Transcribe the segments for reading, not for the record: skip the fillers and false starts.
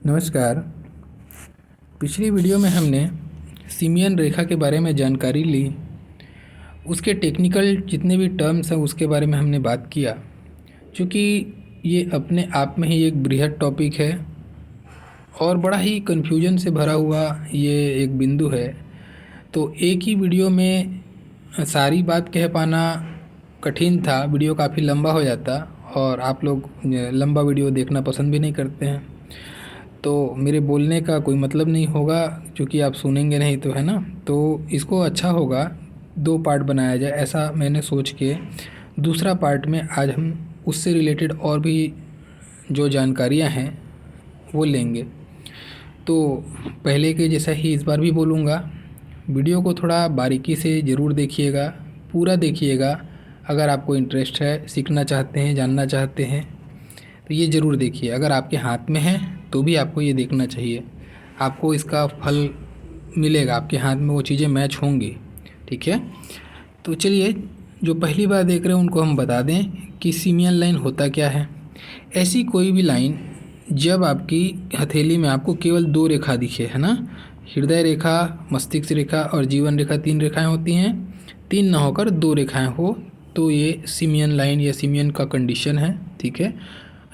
नमस्कार। पिछली वीडियो में हमने सिमियन रेखा के बारे में जानकारी ली। उसके टेक्निकल जितने भी टर्म्स हैं उसके बारे में हमने बात किया। चूँकि ये अपने आप में ही एक बृहद टॉपिक है और बड़ा ही कन्फ्यूजन से भरा हुआ ये एक बिंदु है, तो एक ही वीडियो में सारी बात कह पाना कठिन था। वीडियो काफ़ी लंबा हो जाता और आप लोग लंबा वीडियो देखना पसंद भी नहीं करते हैं, तो मेरे बोलने का कोई मतलब नहीं होगा क्योंकि आप सुनेंगे नहीं, तो है ना। तो इसको अच्छा होगा 2 पार्ट बनाया जाए, ऐसा मैंने सोच के दूसरा पार्ट में आज हम उससे रिलेटेड और भी जो जानकारियां हैं वो लेंगे। तो पहले के जैसा ही इस बार भी बोलूँगा, वीडियो को थोड़ा बारीकी से ज़रूर देखिएगा, पूरा देखिएगा। अगर आपको इंटरेस्ट है, सीखना चाहते हैं, जानना चाहते हैं, तो ये ज़रूर देखिए। अगर आपके हाथ में है तो भी आपको ये देखना चाहिए, आपको इसका फल मिलेगा, आपके हाथ में वो चीज़ें मैच होंगी। ठीक है, तो चलिए, जो पहली बार देख रहे हैं उनको हम बता दें कि सिमियन लाइन होता क्या है। ऐसी कोई भी लाइन जब आपकी हथेली में आपको केवल 2 रेखा दिखे, है ना, हृदय रेखा, मस्तिष्क रेखा और जीवन रेखा, 3 रेखाएं होती हैं। 3 ना होकर 2 रेखाएं हो तो ये सिमियन लाइन या सिमियन का कंडीशन है। ठीक है,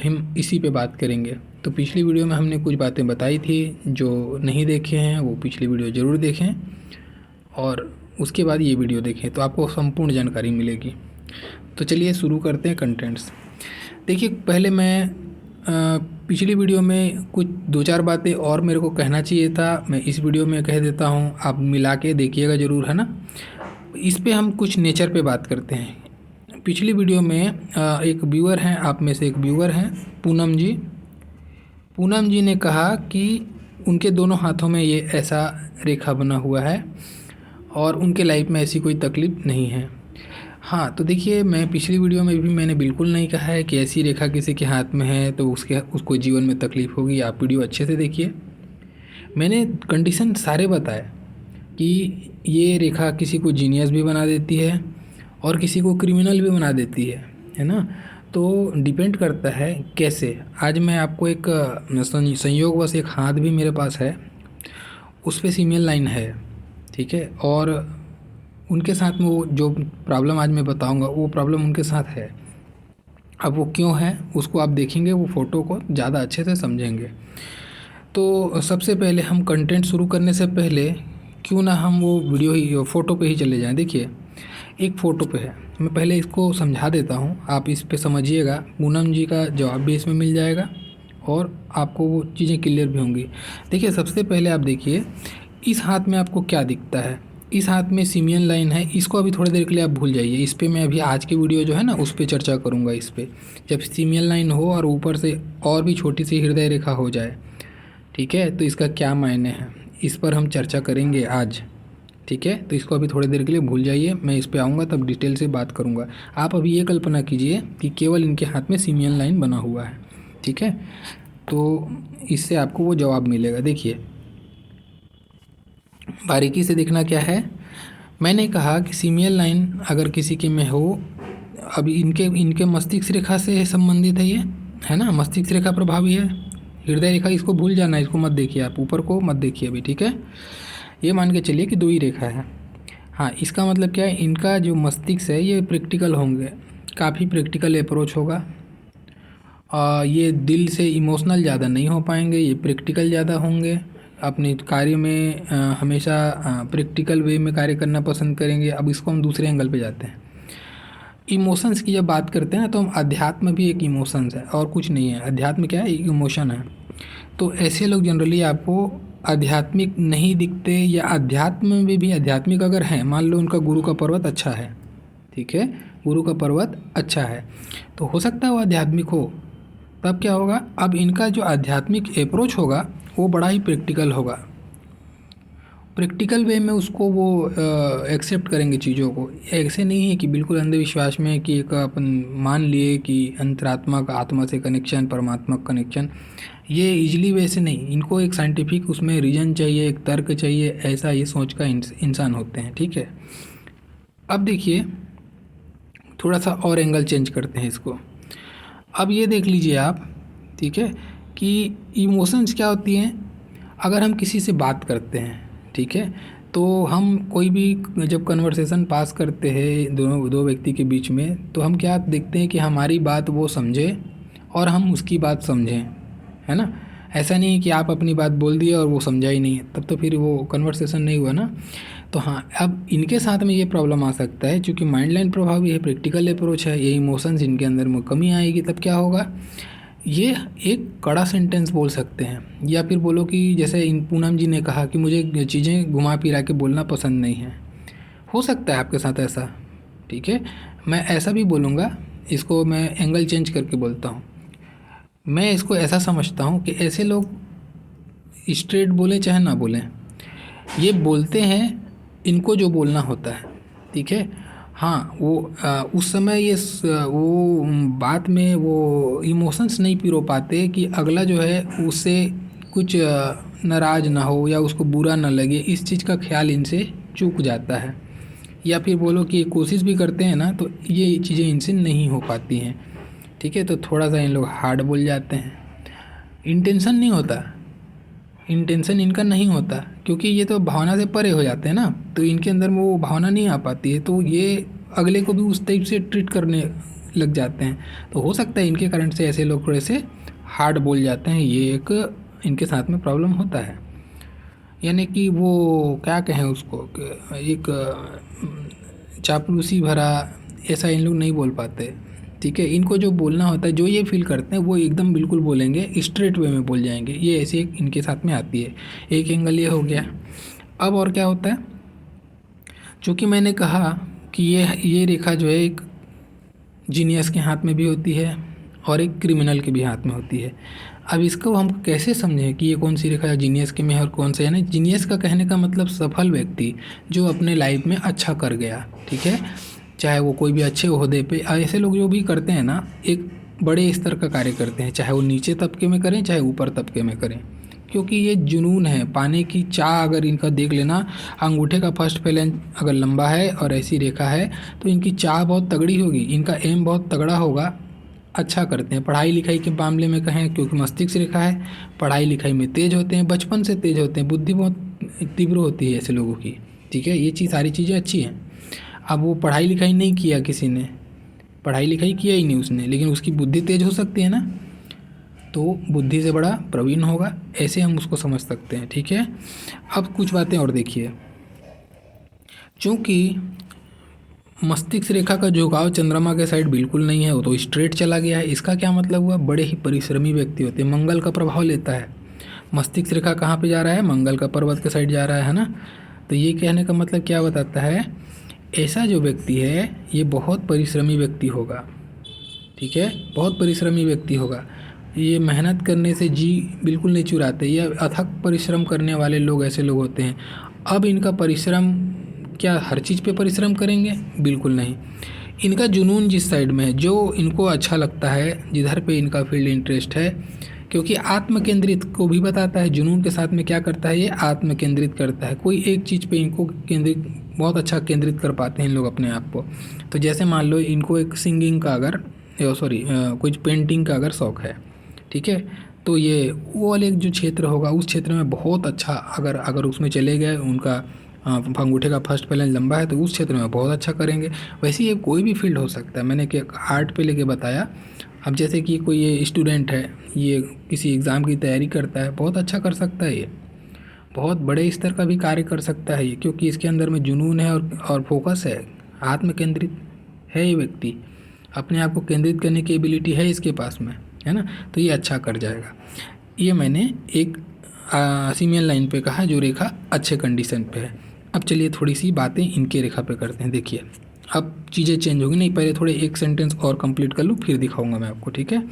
हम इसी पे बात करेंगे। तो पिछली वीडियो में हमने कुछ बातें बताई थी, जो नहीं देखे हैं वो पिछली वीडियो ज़रूर देखें और उसके बाद ये वीडियो देखें, तो आपको संपूर्ण जानकारी मिलेगी। तो चलिए शुरू करते हैं कंटेंट्स। देखिए, पहले मैं पिछली वीडियो में कुछ 2-4 बातें और मेरे को कहना चाहिए था, मैं इस वीडियो में कह देता हूँ, आप मिला के देखिएगा ज़रूर, है ना। इस पे हम कुछ नेचर पे बात करते हैं। पिछली वीडियो में एक व्यूअर हैं, आप में से एक व्यूअर हैं पूनम जी। पूनम जी ने कहा कि उनके दोनों हाथों में ये ऐसा रेखा बना हुआ है और उनके लाइफ में ऐसी कोई तकलीफ़ नहीं है। हाँ, तो देखिए, मैं पिछली वीडियो में भी मैंने बिल्कुल नहीं कहा है कि ऐसी रेखा किसी के हाथ में है तो उसको जीवन में तकलीफ़ होगी। आप वीडियो अच्छे से देखिए, मैंने कंडीशन सारे बताए कि ये रेखा किसी को जीनियस भी बना देती है और किसी को क्रिमिनल भी बना देती है ना। तो डिपेंड करता है कैसे। आज मैं आपको एक संयोगवश एक हाथ भी मेरे पास है, उस पे सिमियन लाइन है। ठीक है, और उनके साथ में वो जो प्रॉब्लम आज मैं बताऊंगा वो प्रॉब्लम उनके साथ है। अब वो क्यों है उसको आप देखेंगे, वो फ़ोटो को ज़्यादा अच्छे से समझेंगे। तो सबसे पहले हम कंटेंट शुरू करने से पहले क्यों ना हम वो वीडियो ही फ़ोटो पे ही चले जाएं। देखिए, एक फ़ोटो पे है, मैं पहले इसको समझा देता हूँ, आप इस पे समझिएगा। पूनम जी का जवाब भी इसमें मिल जाएगा और आपको वो चीज़ें क्लियर भी होंगी। देखिए, सबसे पहले आप देखिए इस हाथ में आपको क्या दिखता है। इस हाथ में सिमियन लाइन है, इसको अभी थोड़ी देर के लिए आप भूल जाइए। इस पे मैं अभी आज की वीडियो जो है ना उस पर चर्चा करूँगा। इस पर जब सिमियन लाइन हो और ऊपर से और भी छोटी सी हृदय रेखा हो जाए, ठीक है, तो इसका क्या मायने हैं, इस पर हम चर्चा करेंगे आज। ठीक है, तो इसको अभी थोड़ी देर के लिए भूल जाइए, मैं इस पे आऊँगा तब डिटेल से बात करूँगा। आप अभी ये कल्पना कीजिए कि केवल इनके हाथ में सिमियन लाइन बना हुआ है। ठीक है, तो इससे आपको वो जवाब मिलेगा। देखिए, बारीकी से देखना क्या है। मैंने कहा कि सिमियन लाइन अगर किसी के में हो, अभी इनके मस्तिष्क रेखा से संबंधित है ये, है ना, मस्तिष्क रेखा प्रभावी है। हृदय रेखा इसको भूल जाना, इसको मत देखिए, आप ऊपर को मत देखिए अभी। ठीक है, ये मान के चलिए कि 2 ही रेखा है। हाँ, इसका मतलब क्या है, इनका जो मस्तिष्क है ये प्रैक्टिकल होंगे, काफ़ी प्रैक्टिकल अप्रोच होगा। ये दिल से इमोशनल ज़्यादा नहीं हो पाएंगे, ये प्रैक्टिकल ज़्यादा होंगे। अपने कार्य में हमेशा प्रैक्टिकल वे में कार्य करना पसंद करेंगे। अब इसको हम दूसरे एंगल पे जाते हैं। इमोशंस की जब बात करते हैं ना, तो हम अध्यात्म भी एक इमोशंस है और कुछ नहीं है। अध्यात्म क्या है, एक इमोशन है। तो ऐसे लोग जनरली आपको आध्यात्मिक नहीं दिखते, या अध्यात्म में भी आध्यात्मिक अगर हैं, मान लो उनका गुरु का पर्वत अच्छा है, ठीक है, गुरु का पर्वत अच्छा है, तो हो सकता है वो आध्यात्मिक हो। तब क्या होगा, अब इनका जो आध्यात्मिक अप्रोच होगा वो बड़ा ही प्रैक्टिकल होगा। प्रैक्टिकल वे में उसको वो एक्सेप्ट करेंगे चीज़ों को। ऐसे नहीं है कि बिल्कुल अंधविश्वास में कि एक अपन मान लिए कि अंतरात्मा का आत्मा से कनेक्शन, परमात्मा का कनेक्शन, ये इजली वैसे नहीं। इनको एक साइंटिफिक उसमें रीज़न चाहिए, एक तर्क चाहिए, ऐसा ये सोच का इंसान होते हैं। ठीक है, अब देखिए थोड़ा सा और एंगल चेंज करते हैं इसको। अब ये देख लीजिए आप, ठीक है, कि इमोशंस क्या होती हैं। अगर हम किसी से बात करते हैं, ठीक है, तो हम कोई भी जब कन्वर्सेशन पास करते हैं दो व्यक्ति के बीच में, तो हम क्या देखते हैं कि हमारी बात वो समझे और हम उसकी बात समझें, है ना। ऐसा नहीं है कि आप अपनी बात बोल दिए और वो समझा ही नहीं, तब तो फिर वो कन्वर्सेशन नहीं हुआ ना। तो हाँ, अब इनके साथ में ये प्रॉब्लम आ सकता है, क्योंकि माइंड लाइन प्रभावी है, प्रैक्टिकल अप्रोच है, ये इमोशंस इनके अंदर में कमी आएगी। तब क्या होगा, ये एक कड़ा सेंटेंस बोल सकते हैं, या फिर बोलो कि जैसे इन पूनम जी ने कहा कि मुझे चीज़ें घुमा फिरा के बोलना पसंद नहीं है। हो सकता है आपके साथ ऐसा, ठीक है। मैं ऐसा भी बोलूँगा, इसको मैं एंगल चेंज करके बोलता हूँ। मैं इसको ऐसा समझता हूँ कि ऐसे लोग स्ट्रेट बोले चाहे ना बोलें, ये बोलते हैं इनको जो बोलना होता है, ठीक है। हाँ, वो उस समय वो बात में वो इमोशंस नहीं पिरो पाते कि अगला जो है उससे कुछ नाराज़ ना हो या उसको बुरा ना लगे, इस चीज़ का ख्याल इनसे चूक जाता है। या फिर बोलो कि कोशिश भी करते हैं ना, तो ये चीज़ें इनसे नहीं हो पाती हैं, ठीक है। तो थोड़ा सा इन लोग हार्ड बोल जाते हैं, इंटेंशन नहीं होता, इंटेंशन इनका नहीं होता, क्योंकि ये तो भावना से परे हो जाते हैं ना, तो इनके अंदर में वो भावना नहीं आ पाती है, तो ये अगले को भी उस टाइप से ट्रीट करने लग जाते हैं। तो हो सकता है इनके कारण से ऐसे लोग थोड़े से हार्ड बोल जाते हैं, ये एक इनके साथ में प्रॉब्लम होता है। यानी कि वो क्या कहें उसको, एक चापलूसी भरा ऐसा इन लोग नहीं बोल पाते, ठीक है। इनको जो बोलना होता है, जो ये फील करते हैं, वो एकदम बिल्कुल बोलेंगे, स्ट्रेट वे में बोल जाएंगे। ये ऐसे एक इनके साथ में आती है। एक एंगल ये हो गया। अब और क्या होता है, चूँकि मैंने कहा कि ये रेखा जो है एक जीनियस के हाथ में भी होती है और एक क्रिमिनल के भी हाथ में होती है। अब इसको हम कैसे समझें कि ये कौन सी रेखा जीनियस के में है और कौन सा, यानी जीनियस का कहने का मतलब सफल व्यक्ति जो अपने लाइफ में अच्छा कर गया, ठीक है। चाहे वो कोई भी अच्छे ओहदे पे, ऐसे लोग जो भी करते हैं ना, एक बड़े स्तर का कार्य करते हैं, चाहे वो नीचे तबके में करें चाहे ऊपर तबके में करें, क्योंकि ये जुनून है, पाने की चाह। अगर इनका देख लेना, अंगूठे का फर्स्ट फैलेंज अगर लंबा है और ऐसी रेखा है, तो इनकी चाह बहुत तगड़ी होगी, इनका एम बहुत तगड़ा होगा, अच्छा करते हैं। पढ़ाई लिखाई के मामले में कहें, क्योंकि मस्तिष्क रेखा है, पढ़ाई लिखाई में तेज़ होते हैं, बचपन से तेज़ होते हैं, बुद्धि बहुत तीव्र होती है ऐसे लोगों की, ठीक है। ये सारी चीज़ें अच्छी हैं। अब वो पढ़ाई लिखाई नहीं किया, किसी ने पढ़ाई लिखाई किया ही नहीं उसने, लेकिन उसकी बुद्धि तेज़ हो सकती है ना, तो बुद्धि से बड़ा प्रवीण होगा, ऐसे हम उसको समझ सकते हैं, ठीक है। अब कुछ बातें और देखिए, चूँकि मस्तिष्क रेखा का झुकाव चंद्रमा के साइड बिल्कुल नहीं है, वो तो स्ट्रेट चला गया है। इसका क्या मतलब हुआ, बड़े ही परिश्रमी व्यक्ति होते हैं, मंगल का प्रभाव लेता है। मस्तिष्क रेखा कहाँ पे जा रहा है, मंगल का पर्वत के साइड जा रहा है ना। तो ये कहने का मतलब क्या बताता है, ऐसा जो व्यक्ति है ये बहुत परिश्रमी व्यक्ति होगा, ठीक है, बहुत परिश्रमी व्यक्ति होगा। ये मेहनत करने से जी बिल्कुल नहीं चुराते, ये अथक परिश्रम करने वाले लोग ऐसे लोग होते हैं। अब इनका परिश्रम क्या हर चीज़ पे परिश्रम करेंगे, बिल्कुल नहीं। इनका जुनून जिस साइड में है, जो इनको अच्छा लगता है, जिधर पे इनका फील्ड इंटरेस्ट है, क्योंकि आत्म केंद्रित को भी बताता है, जुनून के साथ में क्या करता है, ये आत्म केंद्रित करता है। कोई एक चीज़ पे इनको केंद्रित, बहुत अच्छा केंद्रित कर पाते हैं इन लोग अपने आप को। तो जैसे मान लो इनको एक सिंगिंग का अगर कुछ पेंटिंग का अगर शौक़ है, ठीक है, तो ये वो वाले जो क्षेत्र होगा, उस क्षेत्र में बहुत अच्छा, अगर उसमें चले गए, उनका अंगूठे का फर्स्ट फैलेंज लंबा है, तो उस क्षेत्र में बहुत अच्छा करेंगे। वैसे ये कोई भी फील्ड हो सकता है, मैंने क्या आर्ट पे लेके बताया। अब जैसे कि कोई ये स्टूडेंट है, ये किसी एग्ज़ाम की तैयारी करता है, बहुत अच्छा कर सकता है, ये बहुत बड़े स्तर का भी कार्य कर सकता है ये, क्योंकि इसके अंदर में जुनून है और फोकस है, आत्म केंद्रित है ये व्यक्ति, अपने आप को केंद्रित करने की एबिलिटी है इसके पास में, है ना। तो ये अच्छा कर जाएगा। ये मैंने एक सीमियन लाइन पे कहा जो रेखा अच्छे कंडीशन पे है। अब चलिए थोड़ी सी बातें इनके रेखा पे करते हैं। देखिए अब चीज़ें चेंज होगी, नहीं पहले थोड़े एक सेंटेंस और कंप्लीट कर लूँ फिर दिखाऊंगा मैं आपको, ठीक है।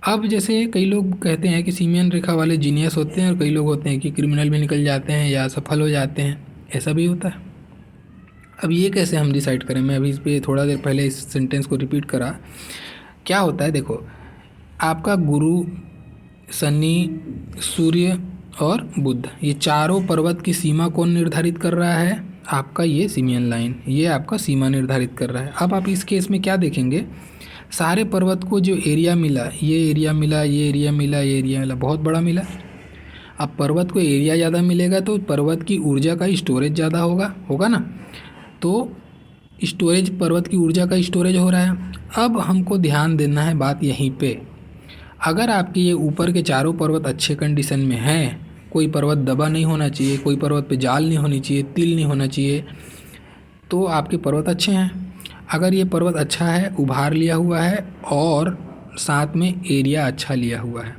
अब जैसे कई लोग कहते हैं कि सीमियन रेखा वाले जीनियस होते हैं, और कई लोग होते हैं कि क्रिमिनल भी निकल जाते हैं या सफल हो जाते हैं, ऐसा भी होता है। अब ये कैसे हम डिसाइड करें, मैं अभी इस पर थोड़ा देर पहले इस सेंटेंस को रिपीट करा। क्या होता है, देखो आपका गुरु, शनि, सूर्य और बुध, ये चारों पर्वत की सीमा कौन निर्धारित कर रहा है, आपका ये सीमियन लाइन, ये आपका सीमा निर्धारित कर रहा है। अब आप इस केस में क्या देखेंगे, सारे पर्वत को जो एरिया मिला, ये एरिया मिला, ये एरिया मिला, ये एरिया मिला, बहुत बड़ा मिला। अब पर्वत को एरिया ज़्यादा मिलेगा तो पर्वत की ऊर्जा का स्टोरेज ज़्यादा होगा ना। तो स्टोरेज, पर्वत की ऊर्जा का स्टोरेज हो रहा है। अब हमको ध्यान देना है बात यहीं पे, अगर आपके ये ऊपर के चारों पर्वत अच्छे कंडीशन में हैं, कोई पर्वत दबा नहीं होना चाहिए, कोई पर्वत पे जाल नहीं होनी चाहिए, तिल नहीं होना चाहिए, तो आपके पर्वत अच्छे हैं। अगर ये पर्वत अच्छा है, उभार लिया हुआ है और साथ में एरिया अच्छा लिया हुआ है,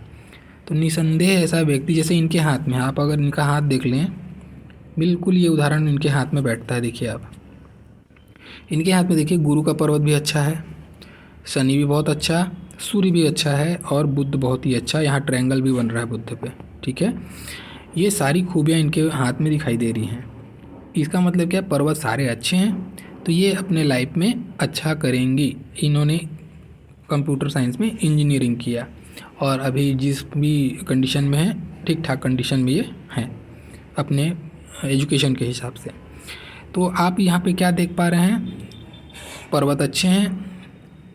तो निसंदेह ऐसा व्यक्ति, जैसे इनके हाथ में, आप अगर इनका हाथ देख लें, बिल्कुल ये उदाहरण इनके हाथ में बैठता है। देखिए आप, इनके हाथ में देखिए, गुरु का पर्वत भी अच्छा है, शनि भी बहुत अच्छा, सूर्य भी अच्छा है और बुध बहुत ही अच्छा, यहाँ ट्रायंगल भी बन रहा है बुध पे। ठीक है, ये सारी खूबियाँ इनके हाथ में दिखाई दे रही हैं। इसका मतलब क्या, पर्वत सारे अच्छे हैं, तो ये अपने लाइफ में अच्छा करेंगी। इन्होंने कंप्यूटर साइंस में इंजीनियरिंग किया और अभी जिस भी कंडीशन में है, ठीक ठाक कंडीशन में ये हैं अपने एजुकेशन के हिसाब से। तो आप यहाँ पे क्या देख पा रहे हैं, पर्वत अच्छे हैं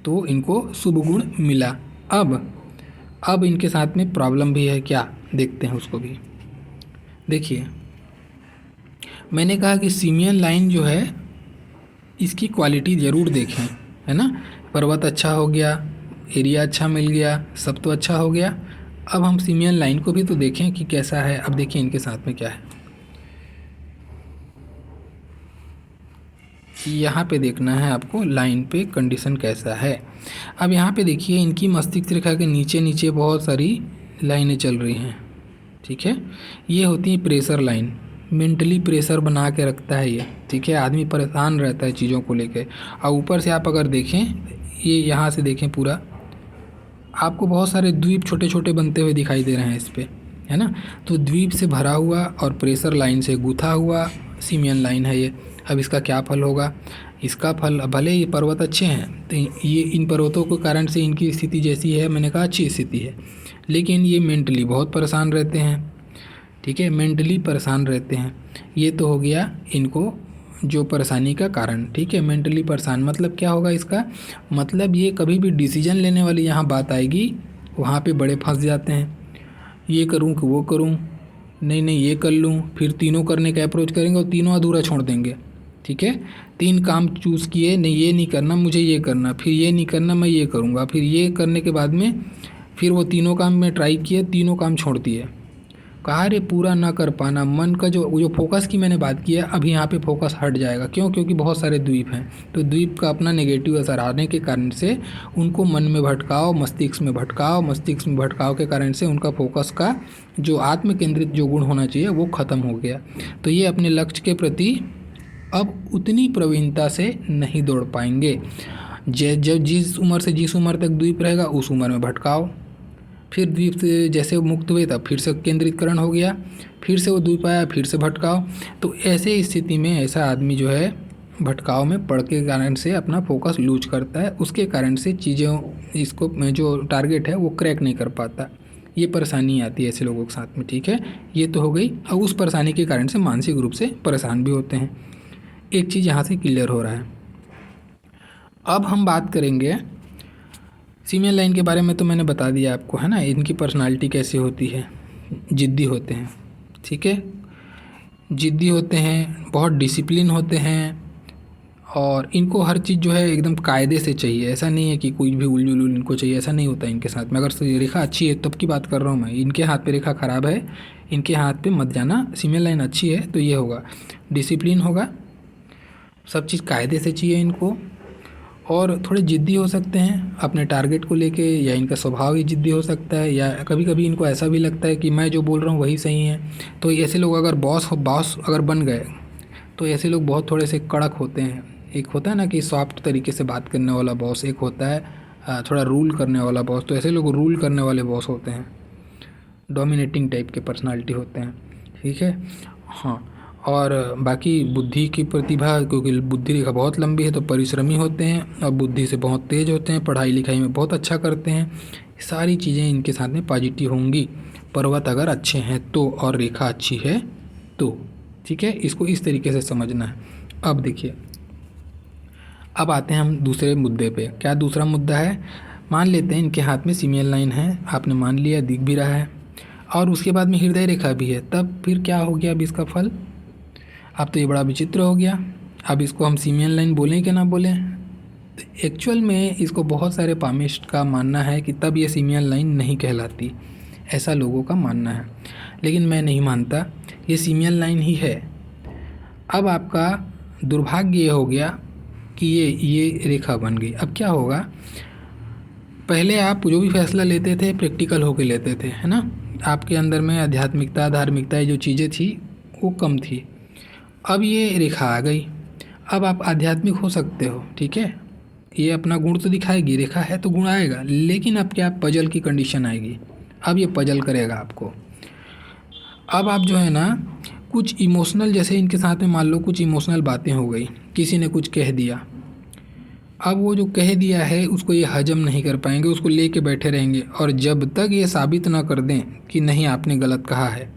तो इनको शुभ गुण मिला। अब इनके साथ में प्रॉब्लम भी है क्या, देखते हैं उसको भी। देखिए, मैंने कहा कि सिमियन लाइन जो है इसकी क्वालिटी ज़रूर देखें, है ना। पर्वत अच्छा हो गया, एरिया अच्छा मिल गया, सब तो अच्छा हो गया। अब हम सिमियन लाइन को भी तो देखें कि कैसा है। अब देखिए इनके साथ में क्या है, यहाँ पे देखना है आपको लाइन पे कंडीशन कैसा है। अब यहाँ पे देखिए, इनकी मस्तिष्क रेखा के नीचे नीचे बहुत सारी लाइनें चल रही हैं। ठीक है, ये होती है प्रेशर लाइन, मेंटली प्रेशर बना के रखता है ये। ठीक है, आदमी परेशान रहता है चीज़ों को लेकर। और ऊपर से आप अगर देखें, ये यहाँ से देखें पूरा, आपको बहुत सारे द्वीप छोटे छोटे बनते हुए दिखाई दे रहे हैं इस पर, है ना। तो द्वीप से भरा हुआ और प्रेशर लाइन से गुथा हुआ सिमियन लाइन है ये। अब इसका क्या फल होगा, इसका फल, भले ये पर्वत अच्छे हैं तो ये, इन पर्वतों के कारण से इनकी स्थिति जैसी है, मैंने कहा अच्छी स्थिति है, लेकिन ये मेंटली बहुत परेशान रहते हैं। ठीक है, मेंटली परेशान रहते हैं। ये तो हो गया इनको जो परेशानी का कारण। ठीक है, मेंटली परेशान मतलब क्या होगा इसका, मतलब ये कभी भी डिसीजन लेने वाली यहाँ बात आएगी, वहाँ पे बड़े फंस जाते हैं। ये करूँ कि वो करूँ, नहीं ये कर लूँ, फिर तीनों करने का अप्रोच करेंगे और तीनों अधूरा छोड़ देंगे। ठीक है, 3 काम चूज़ किए, नहीं ये नहीं करना, मुझे ये करना, फिर ये नहीं करना, मैं ये करूँगा, फिर ये करने के बाद में फिर वो तीनों काम में ट्राई किए, तीनों काम छोड़ दिए। कार्य पूरा ना कर पाना, मन का जो फोकस की मैंने बात की है, अभी यहाँ पे फोकस हट जाएगा। क्यों, क्योंकि बहुत सारे द्वीप हैं, तो द्वीप का अपना नेगेटिव असर आने के कारण से उनको मन में भटकाव, मस्तिष्क में भटकाव के कारण से उनका फोकस का जो आत्म केंद्रित जो गुण होना चाहिए वो ख़त्म हो गया। तो ये अपने लक्ष्य के प्रति अब उतनी प्रवीणता से नहीं दौड़ पाएंगे। जब जिस उम्र से जिस उम्र तक द्वीप रहेगा उस उम्र में भटकाव, फिर द्वीप से जैसे मुक्त हुए तब फिर से केंद्रितकरण हो गया, फिर से वो द्वीप आया, फिर से भटकाव। तो ऐसे स्थिति में ऐसा आदमी जो है भटकाव में पड़ के कारण से अपना फोकस लूज करता है, उसके कारण से चीज़ें, इसको जो टारगेट है वो क्रैक नहीं कर पाता। ये परेशानी आती है ऐसे लोगों के साथ में। ठीक है, ये तो हो गई। और उस परेशानी के कारण से मानसिक रूप से परेशान भी होते हैं। एक चीज़ यहाँ से क्लियर हो रहा है। अब हम बात करेंगे सिमियन लाइन के बारे में। तो मैंने बता दिया आपको, है ना, इनकी पर्सनालिटी कैसी होती है, जिद्दी होते हैं। ठीक है, जिद्दी होते हैं, बहुत डिसिप्लिन होते हैं, और इनको हर चीज़ जो है एकदम कायदे से चाहिए। ऐसा नहीं है कि कोई भी उलझुल इनको चाहिए, ऐसा नहीं होता इनके साथ में। अगर रेखा अच्छी है तब की बात कर रहा हूँ मैं, इनके हाथ पे रेखा ख़राब है, इनके हाथ पे मत जाना। सिमियन लाइन अच्छी है तो ये होगा, डिसिप्लिन होगा, सब चीज़ कायदे से चाहिए इनको, और थोड़े ज़िद्दी हो सकते हैं अपने टारगेट को लेके, या इनका स्वभाव ही ज़िद्दी हो सकता है, या कभी कभी इनको ऐसा भी लगता है कि मैं जो बोल रहा हूँ वही सही है। तो ऐसे लोग अगर बॉस अगर बन गए तो ऐसे लोग बहुत थोड़े से कड़क होते हैं। एक होता है ना कि सॉफ्ट तरीके से बात करने वाला बॉस, एक होता है थोड़ा रूल करने वाला बॉस। तो ऐसे लोग रूल करने वाले बॉस होते हैं, डोमिनेटिंग टाइप के पर्सनालिटी होते हैं। ठीक है, हाँ। और बाकी बुद्धि की प्रतिभा, क्योंकि बुद्धि रेखा बहुत लंबी है तो परिश्रमी होते हैं, और बुद्धि से बहुत तेज़ होते हैं, पढ़ाई लिखाई में बहुत अच्छा करते हैं। सारी चीज़ें इनके साथ में पॉजिटिव होंगी, पर्वत अगर अच्छे हैं तो, और रेखा अच्छी है तो। ठीक है, इसको इस तरीके से समझना है। अब देखिए, अब आते हैं हम दूसरे मुद्दे पे। क्या दूसरा मुद्दा है? मान लेते हैं इनके हाथ में सीमियन लाइन है, आपने मान लिया, दिख भी रहा है, और उसके बाद में हृदय रेखा भी है। तब फिर क्या हो गया अब इसका फल? अब तो ये बड़ा विचित्र हो गया। अब इसको हम सीमियन लाइन बोलें कि ना बोलें? तो एक्चुअल में इसको बहुत सारे पामिस्ट का मानना है कि तब ये सीमियन लाइन नहीं कहलाती, ऐसा लोगों का मानना है, लेकिन मैं नहीं मानता, ये सीमियन लाइन ही है। अब आपका दुर्भाग्य ये हो गया कि ये रेखा बन गई। अब क्या होगा? पहले आप जो भी फैसला लेते थे प्रैक्टिकल होके लेते थे, है ना? आपके अंदर में आध्यात्मिकता, धार्मिकता, जो चीज़ें थी वो कम थी। अब ये रेखा आ गई, अब आप आध्यात्मिक हो सकते हो, ठीक है, ये अपना गुण तो दिखाएगी, रेखा है तो गुण आएगा, लेकिन अब क्या पजल की कंडीशन आएगी। अब ये पजल करेगा आपको। अब आप जो है ना कुछ इमोशनल, जैसे इनके साथ में मान लो कुछ इमोशनल बातें हो गई, किसी ने कुछ कह दिया, अब वो जो कह दिया है उसको ये हजम नहीं कर पाएंगे, उसको लेके बैठे रहेंगे, और जब तक ये साबित ना कर दें कि नहीं आपने गलत कहा है,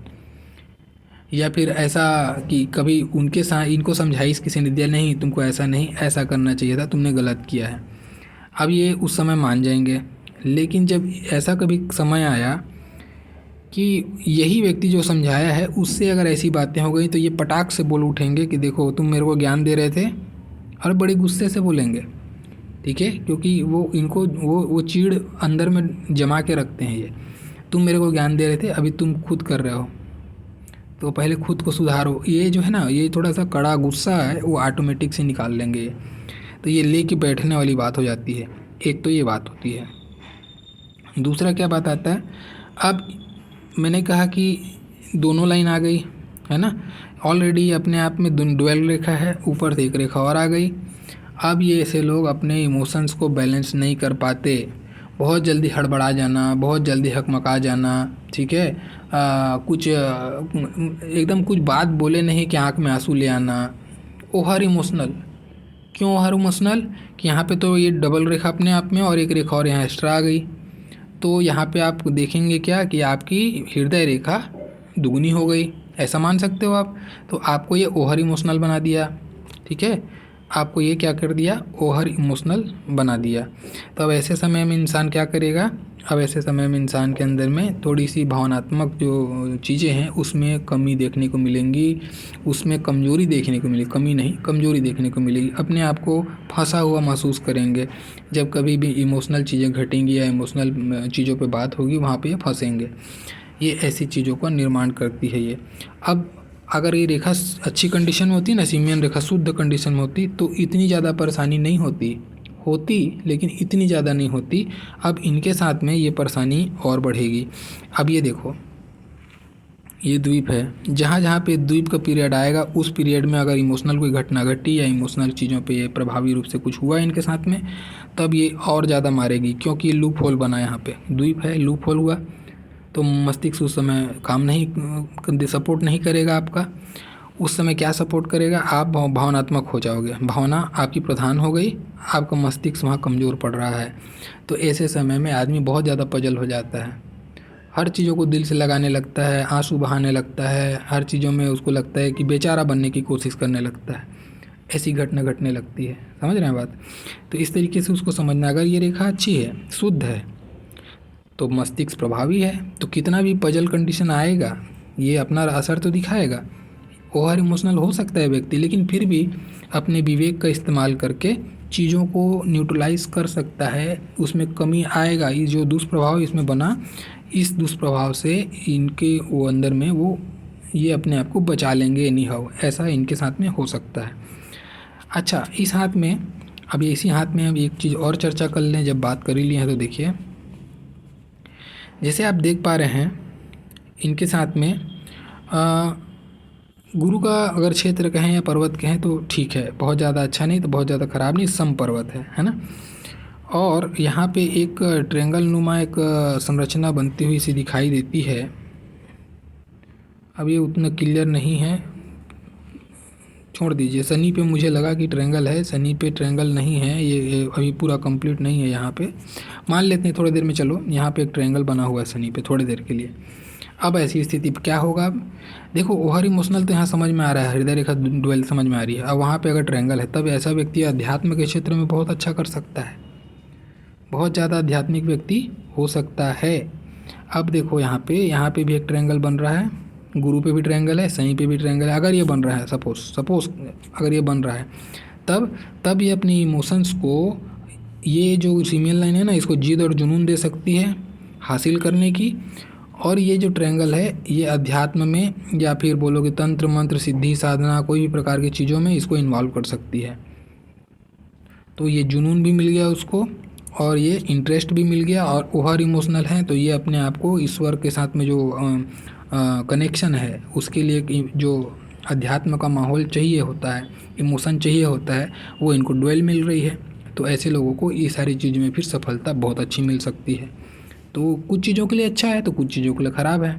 या फिर ऐसा कि कभी उनके साथ इनको समझाइश किसी ने दिया, नहीं तुमको ऐसा नहीं, ऐसा करना चाहिए था, तुमने गलत किया है, अब ये उस समय मान जाएंगे। लेकिन जब ऐसा कभी समय आया कि यही व्यक्ति जो समझाया है उससे अगर ऐसी बातें हो गई, तो ये पटाख से बोल उठेंगे कि देखो तुम मेरे को ज्ञान दे रहे थे, और बड़े गुस्से से बोलेंगे, ठीक है, क्योंकि वो इनको वो चीड़ अंदर में जमा के रखते हैं। ये तुम मेरे को ज्ञान दे रहे थे, अभी तुम खुद कर रहे हो, तो पहले खुद को सुधारो। ये जो है ना, ये थोड़ा सा कड़ा गुस्सा है, वो ऑटोमेटिक से निकाल लेंगे, तो ये लेके बैठने वाली बात हो जाती है। एक तो ये बात होती है। दूसरा क्या बात आता है, अब मैंने कहा कि दोनों लाइन आ गई, है ना, ऑलरेडी अपने आप में डुअल रेखा है, ऊपर से एक रेखा और आ गई। अब ये ऐसे लोग अपने इमोशंस को बैलेंस नहीं कर पाते, बहुत जल्दी हड़बड़ा जाना, बहुत जल्दी हकमका जाना, ठीक है, कुछ एकदम कुछ बात बोले नहीं कि आँख में आंसू ले आना, ओवर इमोशनल। क्यों ओवर इमोशनल? कि यहाँ पे तो ये डबल रेखा अपने आप में और एक रेखा और यहाँ एक्स्ट्रा आ गई, तो यहाँ पे आप देखेंगे क्या कि आपकी हृदय रेखा दुगनी हो गई, ऐसा मान सकते हो आप। तो आपको ये ओवर इमोशनल बना दिया, ठीक है, आपको ये क्या कर दिया, ओवर इमोशनल बना दिया। तो अब ऐसे समय में इंसान क्या करेगा? अब ऐसे समय में इंसान के अंदर में थोड़ी सी भावनात्मक जो चीज़ें हैं उसमें कमी देखने को मिलेंगी, उसमें कमज़ोरी देखने को मिलेगी, कमी नहीं कमज़ोरी देखने को मिलेगी, अपने आप को फंसा हुआ महसूस करेंगे। जब कभी भी इमोशनल चीज़ें घटेंगी या इमोशनल चीज़ों पे बात होगी, वहाँ पे ये फंसेंगे। ये ऐसी चीज़ों का निर्माण करती है ये। अब अगर ये रेखा अच्छी कंडीशन में होती ना, सीमियन रेखा शुद्ध कंडीशन में होती, तो इतनी ज़्यादा परेशानी नहीं होती, लेकिन इतनी ज़्यादा नहीं होती। अब इनके साथ में ये परेशानी और बढ़ेगी। अब ये देखो, ये द्वीप है, जहाँ जहाँ पे द्वीप का पीरियड आएगा उस पीरियड में अगर इमोशनल कोई घटना घटी या इमोशनल चीज़ों पे प्रभावी रूप से कुछ हुआ इनके साथ में, तब ये और ज़्यादा मारेगी, क्योंकि ये लूप होल बना, यहाँ पे द्वीप है, लूप होल हुआ, तो मस्तिष्क उस समय काम नहीं सपोर्ट नहीं करेगा आपका। उस समय क्या सपोर्ट करेगा? आप भावनात्मक हो जाओगे, भावना आपकी प्रधान हो गई, आपका मस्तिष्क वहाँ कमज़ोर पड़ रहा है। तो ऐसे समय में आदमी बहुत ज़्यादा पजल हो जाता है, हर चीज़ों को दिल से लगाने लगता है, आंसू बहाने लगता है, हर चीज़ों में उसको लगता है कि बेचारा बनने की कोशिश करने लगता है, ऐसी घटना घटने लगती है। समझ रहे हैं बात? तो इस तरीके से उसको समझना। अगर ये रेखा अच्छी है, शुद्ध है, तो मस्तिष्क प्रभावी है, तो कितना भी पजल कंडीशन आएगा ये अपना असर तो दिखाएगा। ओवर इमोशनल हो सकता है व्यक्ति, लेकिन फिर भी अपने विवेक का इस्तेमाल करके चीज़ों को न्यूट्रलाइज कर सकता है, उसमें कमी आएगा। ये जो दुष्प्रभाव इसमें बना, इस दुष्प्रभाव से इनके वो अंदर में वो ये अपने आप को बचा लेंगे एनी हाउ, ऐसा इनके साथ में हो सकता है। अच्छा, इस हाथ में, अब इसी हाथ में अब एक चीज़ और चर्चा कर लें, जब बात कर ही ली है तो देखिए, जैसे आप देख पा रहे हैं इनके साथ में गुरु का अगर क्षेत्र कहें या पर्वत कहें तो ठीक है, बहुत ज़्यादा अच्छा नहीं तो बहुत ज़्यादा ख़राब नहीं, सम पर्वत है ना। और यहाँ पे एक ट्रेंगल नुमा एक संरचना बनती हुई सी दिखाई देती है। अब ये उतना क्लियर नहीं है, छोड़ दीजिए। शनि पे मुझे लगा कि ट्रायंगल है, शनि पे ट्रायंगल नहीं है, ये अभी पूरा कंप्लीट नहीं है यहाँ पे। मान लेते हैं थोड़ी देर में, चलो यहाँ पे एक ट्रायंगल बना हुआ है शनि पे थोड़ी देर के लिए। अब ऐसी स्थिति पे क्या होगा? देखो ओवर इमोशनल तो यहाँ समझ में आ रहा है, हृदय रेखा ड्वेल समझ में आ रही है। अब वहाँ पे अगर ट्रायंगल है तब ऐसा व्यक्ति अध्यात्म के क्षेत्र में बहुत अच्छा कर सकता है, बहुत ज़्यादा आध्यात्मिक व्यक्ति हो सकता है। अब देखो यहाँ पे भी एक ट्रायंगल बन रहा है, गुरु पे भी ट्रायंगल है, शनि पे भी ट्रायंगल है। अगर ये बन रहा है सपोज अगर ये बन रहा है तब ये अपनी इमोशंस को, ये जो सीमियन लाइन है ना, इसको जिद और जुनून दे सकती है हासिल करने की। और ये जो ट्रायंगल है ये अध्यात्म में या फिर बोलोगे तंत्र मंत्र सिद्धि साधना कोई भी प्रकार की चीज़ों में इसको इन्वॉल्व कर सकती है। तो ये जुनून भी मिल गया उसको और ये इंटरेस्ट भी मिल गया, और ओवर इमोशनल है तो ये अपने आप को ईश्वर के साथ में जो कनेक्शन है उसके लिए जो अध्यात्म का माहौल चाहिए होता है, इमोशन चाहिए होता है, वो इनको ड्वेल मिल रही है। तो ऐसे लोगों को ये सारी चीज़ में फिर सफलता बहुत अच्छी मिल सकती है। तो कुछ चीज़ों के लिए अच्छा है तो कुछ चीज़ों के लिए ख़राब है।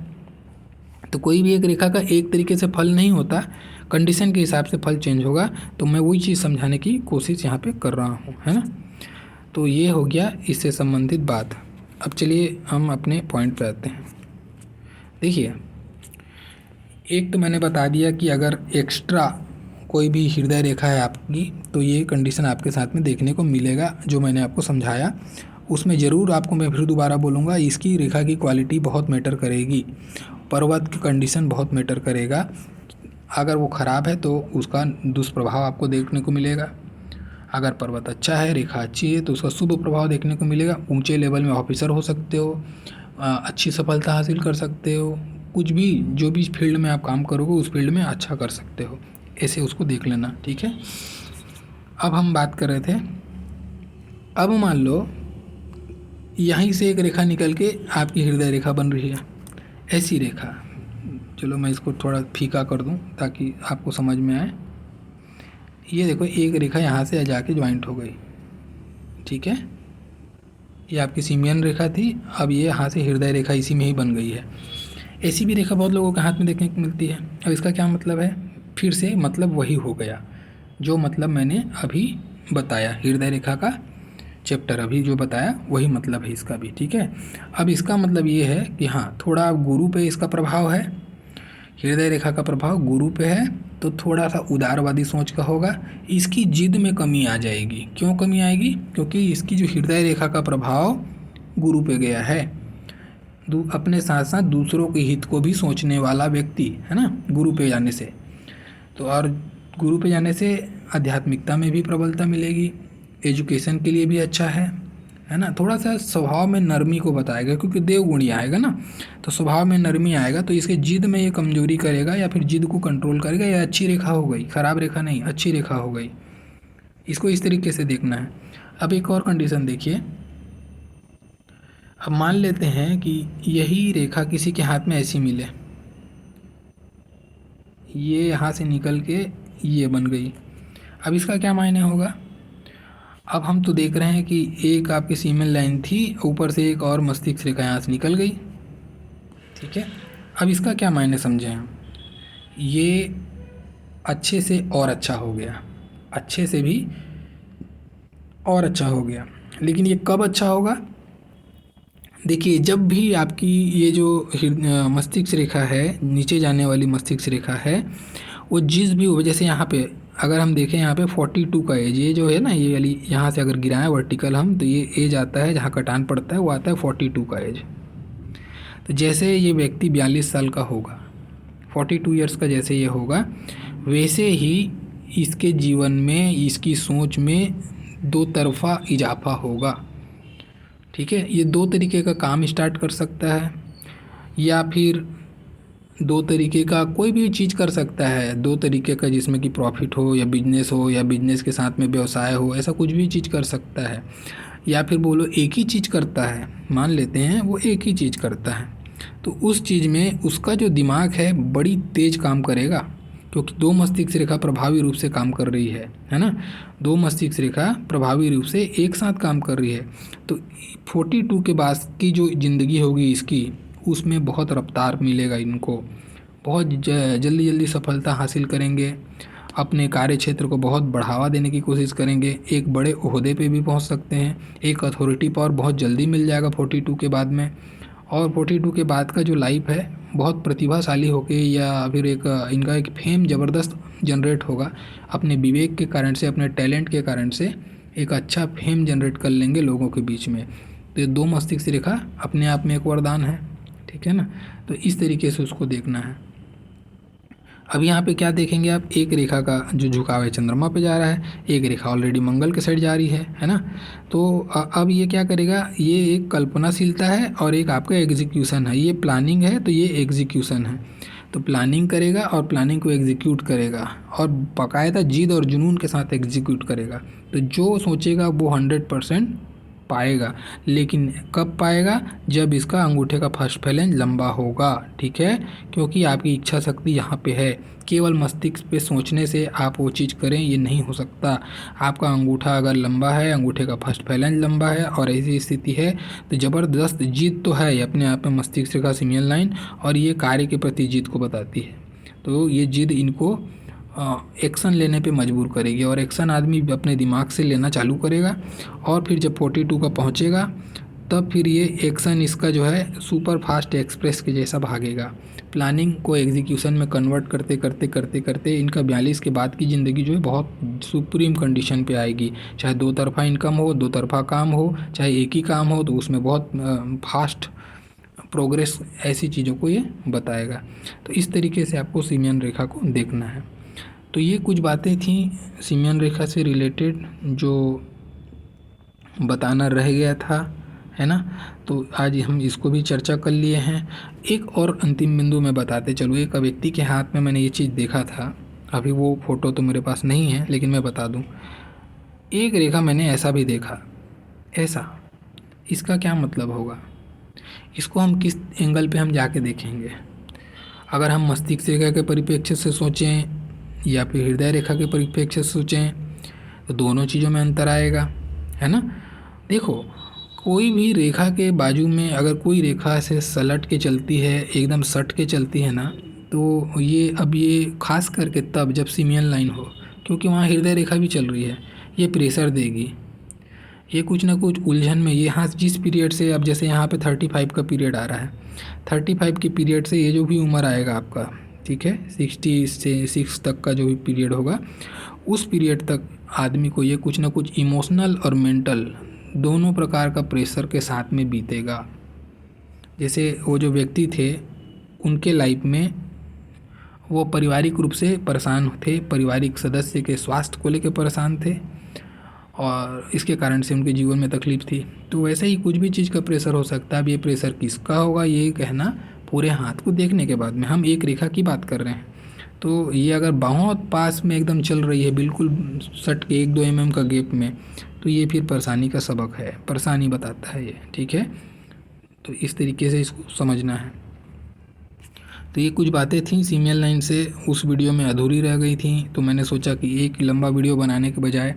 तो कोई भी एक रेखा का एक तरीके से फल नहीं होता, कंडीशन के हिसाब से फल चेंज होगा। तो मैं वही चीज़ समझाने की कोशिश यहाँ पे कर रहा हूँ, है ना। तो ये हो गया इससे संबंधित बात। अब चलिए हम अपने पॉइंट पे आते हैं। देखिए, एक तो मैंने बता दिया कि अगर एक्स्ट्रा कोई भी हृदय रेखा है आपकी तो ये कंडीशन आपके साथ में देखने को मिलेगा। जो मैंने आपको समझाया उसमें ज़रूर आपको मैं फिर दोबारा बोलूँगा, इसकी रेखा की क्वालिटी बहुत मैटर करेगी, पर्वत की कंडीशन बहुत मैटर करेगा। अगर वो ख़राब है तो उसका दुष्प्रभाव आपको देखने को मिलेगा, अगर पर्वत अच्छा है, रेखा अच्छी है तो उसका शुभ प्रभाव देखने को मिलेगा। ऊंचे लेवल में ऑफिसर हो सकते हो, अच्छी सफलता हासिल कर सकते हो, कुछ भी जो भी फील्ड में आप काम करोगे उस फील्ड में अच्छा कर सकते हो, ऐसे उसको देख लेना, ठीक है। अब हम बात कर रहे थे, अब मान लो यहीं से एक रेखा निकल के आपकी हृदय रेखा बन रही है, ऐसी रेखा। चलो मैं इसको थोड़ा फीका कर दूं ताकि आपको समझ में आए। ये देखो एक रेखा यहाँ से जाके ज्वाइंट हो गई, ठीक है। ये आपकी सीमियन रेखा थी, अब ये यहाँ से हृदय रेखा इसी में ही बन गई है। ऐसी भी रेखा बहुत लोगों के हाथ में देखने को मिलती है। अब इसका क्या मतलब है? फिर से मतलब वही हो गया जो मतलब मैंने अभी बताया, हृदय रेखा का चैप्टर अभी जो बताया वही मतलब है इसका भी, ठीक है। अब इसका मतलब ये है कि हाँ, थोड़ा गुरु पे इसका प्रभाव है, हृदय रेखा का प्रभाव गुरु पे है, तो थोड़ा सा उदारवादी सोच का होगा। इसकी जिद में कमी आ जाएगी। क्यों कमी आएगी? क्योंकि इसकी जो हृदय रेखा का प्रभाव गुरु पे गया है, अपने साथ साथ दूसरों के हित को भी सोचने वाला व्यक्ति है ना, गुरु पे जाने से। तो और गुरु पे जाने से आध्यात्मिकता में भी प्रबलता मिलेगी, एजुकेशन के लिए भी अच्छा है ना। थोड़ा सा स्वभाव में नरमी को बताएगा, क्योंकि देवगुणी आएगा ना, तो स्वभाव में नरमी आएगा, तो इसके जिद में ये कमजोरी करेगा या फिर जिद को कंट्रोल करेगा। ये अच्छी रेखा हो गई, खराब रेखा नहीं, अच्छी रेखा हो गई। इसको इस तरीके से देखना है। अब एक और कंडीशन देखिए, अब मान लेते हैं कि यही रेखा किसी के हाथ में ऐसी मिले, ये यहाँ से निकल के ये बन गई। अब इसका क्या मायने होगा? अब हम तो देख रहे हैं कि एक आपकी सीमेन लाइन थी, ऊपर से एक और मस्तिष्क रेखा यहाँ से निकल गई, ठीक है। अब इसका क्या मायने समझे हम? ये अच्छे से और अच्छा हो गया, अच्छे से भी और अच्छा हो गया। लेकिन ये कब अच्छा होगा? देखिए, जब भी आपकी ये जो मस्तिष्क रेखा है, नीचे जाने वाली मस्तिष्क रेखा है, वो जिस भी हो, जैसे यहाँ पे अगर हम देखें, यहाँ पे 42 का एज, ये जो है ना, ये वाली यहाँ से अगर गिराएं वर्टिकल हम, तो ये एज आता है जहाँ कटान पड़ता है, वो आता है 42 का एज। तो जैसे ये व्यक्ति 42 साल का होगा, 42 ईयर्स का जैसे ये होगा, वैसे ही इसके जीवन में, इसकी सोच में दो तरफा इजाफा होगा, ठीक है। ये दो तरीके का काम स्टार्ट कर सकता है, या फिर दो तरीके का कोई भी चीज़ कर सकता है, दो तरीके का, जिसमें कि प्रॉफिट हो या बिजनेस के साथ में व्यवसाय हो, ऐसा कुछ भी चीज़ कर सकता है। या फिर बोलो एक ही चीज़ करता है, मान लेते हैं वो एक ही चीज़ करता है, तो उस चीज़ में उसका जो दिमाग है बड़ी तेज़ काम करेगा, क्योंकि दो मस्तिष्क रेखा प्रभावी रूप से काम कर रही है ना। दो मस्तिष्क रेखा प्रभावी रूप से एक साथ काम कर रही है। तो 42 के बाद की जो ज़िंदगी होगी इसकी, उसमें बहुत रफ्तार मिलेगा इनको, बहुत जल्दी जल्दी सफलता हासिल करेंगे, अपने कार्य क्षेत्र को बहुत बढ़ावा देने की कोशिश करेंगे, एक बड़े ओहदे पे भी पहुंच सकते हैं, एक अथॉरिटी पावर बहुत जल्दी मिल जाएगा 42 के बाद में। और 42 के बाद का जो लाइफ है बहुत प्रतिभाशाली होके या फिर एक इनका एक फेम ज़बरदस्त जनरेट होगा अपने विवेक के कारण से, अपने टैलेंट के कारण से एक अच्छा फेम जनरेट कर लेंगे लोगों के बीच में। तो ये 2 मस्तिष्क रेखा अपने आप में एक वरदान है, ठीक है ना। तो इस तरीके से उसको देखना है। अब यहाँ पे क्या देखेंगे आप, एक रेखा का जो झुकाव है चंद्रमा पे जा रहा है, एक रेखा ऑलरेडी मंगल के साइड जा रही है ना। तो अब ये क्या करेगा, ये एक कल्पनाशीलता है और एक आपका एग्जीक्यूशन है। ये प्लानिंग है तो ये एग्जीक्यूशन है। तो प्लानिंग करेगा और प्लानिंग को एग्जीक्यूट करेगा और बाकायदा जिद और जुनून के साथ एग्जीक्यूट करेगा। तो जो सोचेगा वो 100% पाएगा, लेकिन कब पाएगा, जब इसका अंगूठे का फर्स्ट फैलेंज लंबा होगा, ठीक है। क्योंकि आपकी इच्छा शक्ति यहाँ पे है, केवल मस्तिष्क पे सोचने से आप वो चीज़ करें ये नहीं हो सकता। आपका अंगूठा अगर लंबा है, अंगूठे का फर्स्ट फैलेंज लंबा है और ऐसी स्थिति है तो ज़बरदस्त जिद तो है अपने आप में मस्तिष्क का सिमियन लाइन, और ये कार्य के प्रति जिद को बताती है। तो ये जिद इनको एक्शन लेने पे मजबूर करेगी और एक्शन आदमी अपने दिमाग से लेना चालू करेगा। और फिर जब 42 का पहुंचेगा तब फिर ये एक्शन इसका जो है सुपर फास्ट एक्सप्रेस के जैसा भागेगा। प्लानिंग को एग्जीक्यूशन में कन्वर्ट करते करते करते करते इनका 42 के बाद की ज़िंदगी जो है बहुत सुप्रीम कंडीशन पे आएगी। चाहे 2 तरफा इनकम हो, 2 तरफा काम हो, चाहे एक ही काम हो, तो उसमें बहुत फास्ट प्रोग्रेस ऐसी चीज़ों को ये बताएगा। तो इस तरीके से आपको सिमियन रेखा को देखना है। तो ये कुछ बातें थी सिमियन रेखा से रिलेटेड जो बताना रह गया था, है ना। तो आज हम इसको भी चर्चा कर लिए हैं। एक और अंतिम बिंदु में बताते चलूँ, एक व्यक्ति के हाथ में मैंने ये चीज़ देखा था, अभी वो फ़ोटो तो मेरे पास नहीं है लेकिन मैं बता दूँ। एक रेखा मैंने ऐसा भी देखा, ऐसा, इसका क्या मतलब होगा, इसको हम किस एंगल पे हम जाके देखेंगे। अगर हम मस्तिष्क रेखा के परिप्रेक्ष्य से सोचें या फिर हृदय रेखा के परिप्रेक्ष्य से सोचें तो दोनों चीज़ों में अंतर आएगा, है ना। देखो, कोई भी रेखा के बाजू में अगर कोई रेखा से सलट के चलती है, एकदम सट के चलती है ना, तो ये खास करके तब जब सिमियन लाइन हो, क्योंकि वहाँ हृदय रेखा भी चल रही है, ये प्रेशर देगी, ये कुछ ना कुछ उलझन में, ये हाँ जिस पीरियड से, अब जैसे यहाँ पे 35 का पीरियड आ रहा है, 35 के पीरियड से ये जो भी उम्र आएगा आपका, ठीक है, 60 से 6 तक का जो भी पीरियड होगा, उस पीरियड तक आदमी को ये कुछ ना कुछ इमोशनल और मेंटल दोनों प्रकार का प्रेशर के साथ में बीतेगा। जैसे वो जो व्यक्ति थे उनके लाइफ में वो पारिवारिक रूप से परेशान थे, पारिवारिक सदस्य के स्वास्थ्य को लेकर परेशान थे और इसके कारण से उनके जीवन में तकलीफ थी। तो वैसे ही कुछ भी चीज़ का प्रेशर हो सकता है। अब ये प्रेशर किसका होगा ये कहना पूरे हाथ को देखने के बाद में, हम एक रेखा की बात कर रहे हैं। तो ये अगर बहुत पास में एकदम चल रही है, बिल्कुल सट के 1-2 mm का गैप में, तो ये फिर परेशानी का सबक है, परेशानी बताता है ये, ठीक है। तो इस तरीके से इसको समझना है। तो ये कुछ बातें थी सिमियन लाइन से, उस वीडियो में अधूरी रह गई थी, तो मैंने सोचा कि एक लंबा वीडियो बनाने के बजाय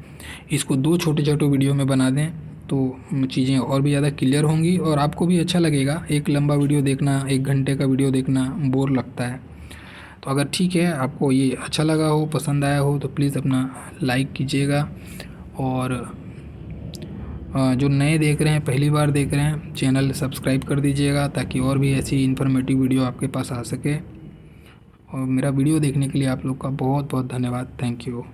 इसको 2 छोटे-छोटे वीडियो में बना दें तो चीज़ें और भी ज़्यादा क्लियर होंगी और आपको भी अच्छा लगेगा। एक लंबा वीडियो देखना, 1 घंटे का वीडियो देखना बोर लगता है। तो अगर ठीक है, आपको ये अच्छा लगा हो, पसंद आया हो, तो प्लीज़ अपना लाइक कीजिएगा और जो नए देख रहे हैं, पहली बार देख रहे हैं, चैनल सब्सक्राइब कर दीजिएगा ताकि और भी ऐसी इन्फॉर्मेटिव वीडियो आपके पास आ सके। और मेरा वीडियो देखने के लिए आप लोग का बहुत बहुत धन्यवाद। Thank you.